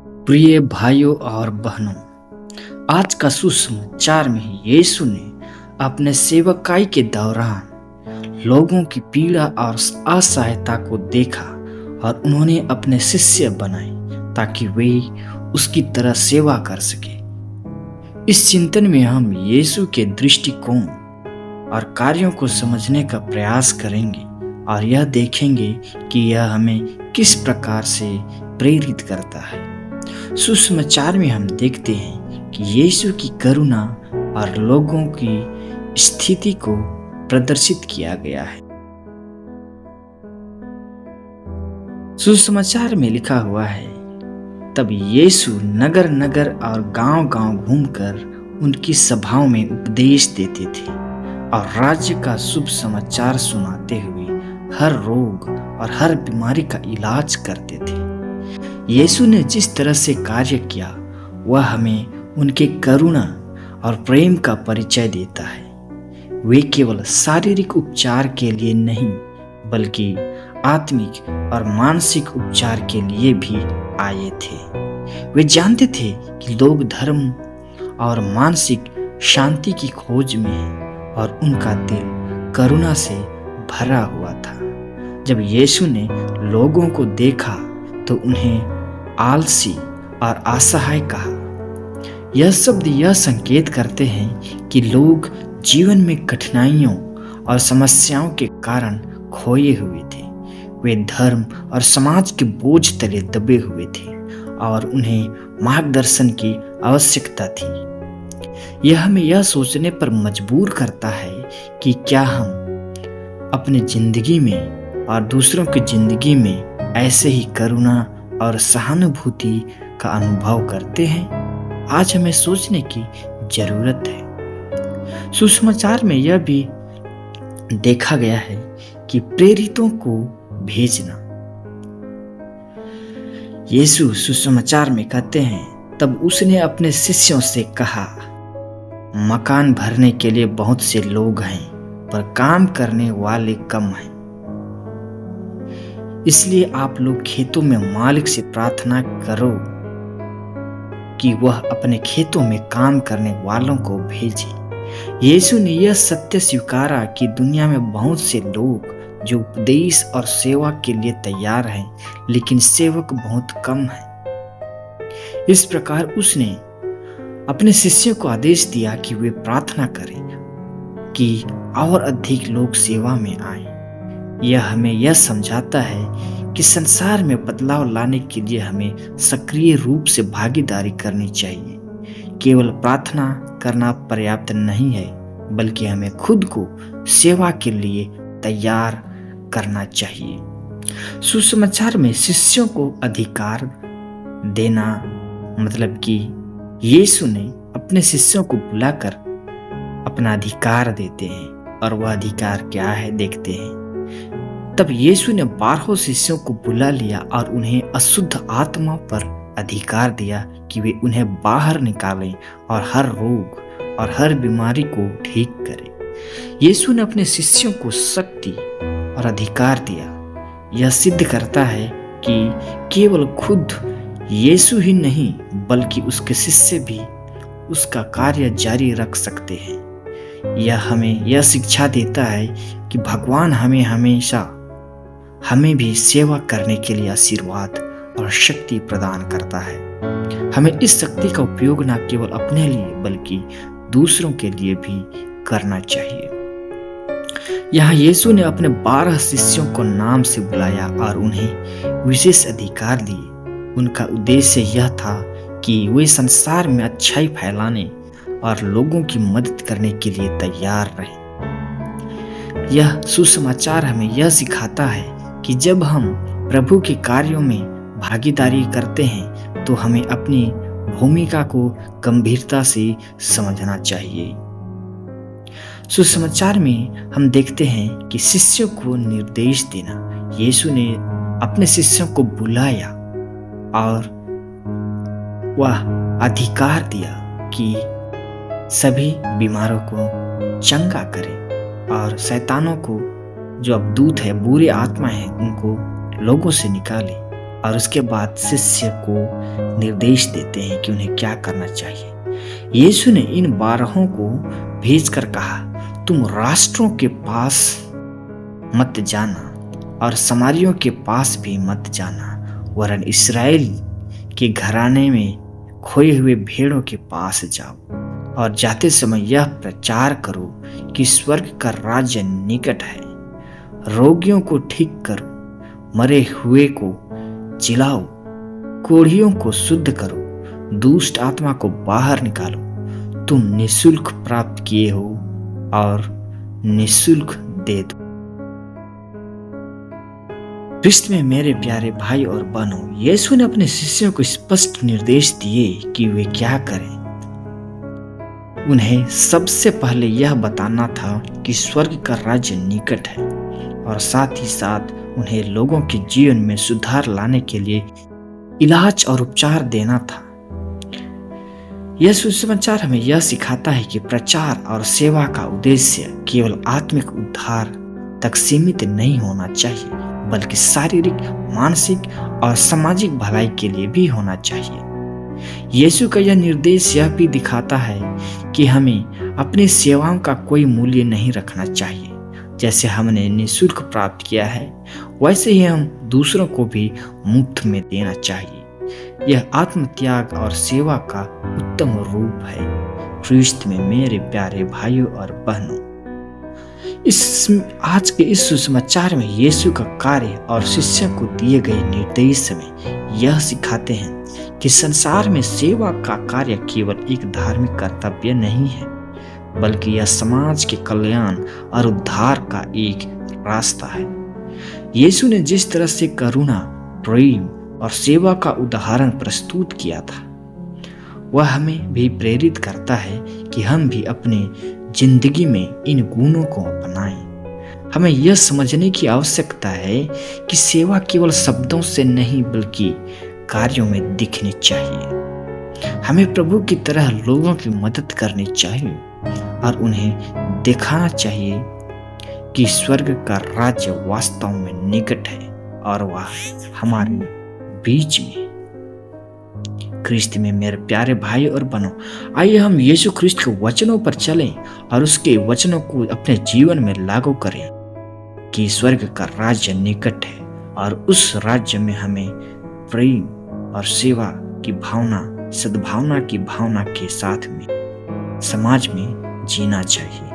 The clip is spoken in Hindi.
प्रिय भाइयों और बहनों, आज का सुसमाचार में यीशु ने अपने सेवकाई के दौरान लोगों की पीड़ा और असहायता को देखा और उन्होंने अपने शिष्य बनाए ताकि वे उसकी तरह सेवा कर सके। इस चिंतन में हम यीशु के दृष्टिकोण और कार्यों को समझने का प्रयास करेंगे और यह देखेंगे कि यह हमें किस प्रकार से प्रेरित करता है। सुसमाचार में हम देखते हैं कि यीशु की करुणा और लोगों की स्थिति को प्रदर्शित किया गया है। सुसमाचार में लिखा हुआ है, तब यीशु नगर नगर और गांव गांव घूमकर उनकी सभाओं में उपदेश देते थे और राज्य का शुभ समाचार सुनाते हुए हर रोग और हर बीमारी का इलाज करते थे। यीशु ने जिस तरह से कार्य किया वह हमें उनके करुणा और प्रेम का परिचय देता है। वे केवल शारीरिक उपचार के लिए नहीं बल्कि आत्मिक और मानसिक उपचार के लिए भी आए थे। वे जानते थे कि लोग धर्म और मानसिक शांति की खोज में हैं और उनका दिल करुणा से भरा हुआ था। जब यीशु ने लोगों को देखा तो उन्हें आलसी और असहाय कहा। यह शब्द यह संकेत करते हैं कि लोग जीवन में कठिनाइयों और समस्याओं के कारण खोए हुए थे। वे धर्म और समाज के बोझ तले दबे हुए थे और उन्हें मार्गदर्शन की आवश्यकता थी। यह हमें यह सोचने पर मजबूर करता है कि क्या हम अपनी जिंदगी में और दूसरों की जिंदगी में ऐसे ही करुणा और सहानुभूति का अनुभव करते हैं। आज हमें सोचने की जरूरत है। सुसमाचार में यह भी देखा गया है कि प्रेरितों को भेजना। यीशु सुसमाचार में कहते हैं, तब उसने अपने शिष्यों से कहा, मकान भरने के लिए बहुत से लोग हैं पर काम करने वाले कम हैं। इसलिए आप लोग खेतों में मालिक से प्रार्थना करो कि वह अपने खेतों में काम करने वालों को भेजे। यीशु ने यह सत्य स्वीकारा कि दुनिया में बहुत से लोग जो उपदेश और सेवा के लिए तैयार हैं, लेकिन सेवक बहुत कम हैं। इस प्रकार उसने अपने शिष्यों को आदेश दिया कि वे प्रार्थना करें कि और अधिक लोग सेवा में आएं। यह हमें यह समझाता है कि संसार में बदलाव लाने के लिए हमें सक्रिय रूप से भागीदारी करनी चाहिए। केवल प्रार्थना करना पर्याप्त नहीं है, बल्कि हमें खुद को सेवा के लिए तैयार करना चाहिए। सुसमाचार में शिष्यों को अधिकार देना मतलब कि यीशु ने अपने शिष्यों को बुलाकर अपना अधिकार देते हैं और वह अधिकार क्या है देखते हैं। तब यीशु ने 12 शिष्यों को बुला लिया और उन्हें अशुद्ध आत्मा पर अधिकार दिया कि वे उन्हें बाहर निकालें और हर रोग और हर बीमारी को ठीक करें। यीशु ने अपने शिष्यों को शक्ति और अधिकार दिया। यह सिद्ध करता है कि केवल खुद यीशु ही नहीं बल्कि उसके शिष्य भी उसका कार्य जारी रख सकते हैं। यह हमें यह शिक्षा देता है कि भगवान हमें भी सेवा करने के लिए आशीर्वाद और शक्ति प्रदान करता है। हमें इस शक्ति का उपयोग न केवल अपने लिए बल्कि दूसरों के लिए भी करना चाहिए। यहाँ यीशु ने अपने 12 शिष्यों को नाम से बुलाया और उन्हें विशेष अधिकार दिए। उनका उद्देश्य यह था कि वे संसार में अच्छाई फैलाने और लोगों की मदद करने के लिए तैयार रहें। यह सुसमाचार हमें यह सिखाता है कि जब हम प्रभु के कार्यों में भागीदारी करते हैं तो हमें अपनी भूमिका को गंभीरता से समझना चाहिए। सुसमाचार में हम देखते हैं कि शिष्यों को निर्देश देना। यीशु ने अपने शिष्यों को बुलाया और वह अधिकार दिया कि सभी बीमारों को चंगा करें और शैतानों को, जो अब दूत है, बुरे आत्मा है, उनको लोगों से निकाले और उसके बाद शिष्य को निर्देश देते हैं कि उन्हें क्या करना चाहिए। यीशु ने इन 12 को भेजकर कहा, तुम राष्ट्रों के पास मत जाना और समारियों के पास भी मत जाना, वरन इस्राएल के घराने में खोए हुए भेड़ों के पास जाओ और जाते समय यह प्रचार करो कि स्वर्ग का राज्य निकट है। रोगियों को ठीक करो, मरे हुए को जिलाओ, कोढ़ियों को शुद्ध करो, दुष्ट आत्मा को बाहर निकालो। तुम निःशुल्क प्राप्त किए हो और निःशुल्क दे दो। ख्रिस्त में मेरे प्यारे भाई और बहनों, यीशु ने अपने शिष्यों को स्पष्ट निर्देश दिए कि वे क्या करें। उन्हें सबसे पहले यह बताना था कि स्वर्ग का राज्य निकट है और साथ ही साथ उन्हें लोगों के जीवन में सुधार लाने के लिए इलाज और उपचार देना था। यह सुसमाचार हमें यह सिखाता है कि प्रचार और सेवा का उद्देश्य केवल आत्मिक उद्धार तक सीमित नहीं होना चाहिए, बल्कि शारीरिक, मानसिक और सामाजिक भलाई के लिए भी होना चाहिए। यीशु का यह निर्देश यह भी दिखाता है कि हमें अपनी सेवाओं का कोई मूल्य नहीं रखना चाहिए। जैसे हमने निःशुल्क प्राप्त किया है, वैसे ही हम दूसरों को भी मुफ्त में देना चाहिए। यह आत्मत्याग और सेवा का उत्तम रूप है। ख्रिस्त में मेरे प्यारे भाइयों और बहनों, आज के इस सुसमाचार में यीशु का कार्य और शिष्य को दिए गए निर्देश में यह सिखाते हैं कि संसार में सेवा का कार्य केवल एक धार्मिक कर्तव्य नहीं है, बल्कि यह समाज के कल्याण और उद्धार का एक रास्ता है। यीशु ने जिस तरह से करुणा, प्रेम और सेवा का उदाहरण प्रस्तुत किया था, वह हमें भी प्रेरित करता है कि हम भी अपनी जिंदगी में इन गुणों को अपनाएं। हमें यह समझने की आवश्यकता है कि सेवा केवल शब्दों से नहीं बल्कि कार्यों में दिखनी चाहिए। हमें प्रभु की तरह लोगों की मदद करनी चाहिए और उन्हें दिखाना चाहिए कि स्वर्ग का राज्य वास्तव में निकट है और वह हमारे बीच में। ख्रिस्त में मेरे प्यारे भाई और बहनों, आइए हम यीशु ख्रिस्त के वचनों पर चलें और उसके वचनों को अपने जीवन में लागू करें कि स्वर्ग का राज्य निकट है और उस राज्य में हमें प्रेम और सेवा की भावना, सद्भावना की भावना के साथ में समाज में जीना चाहिए।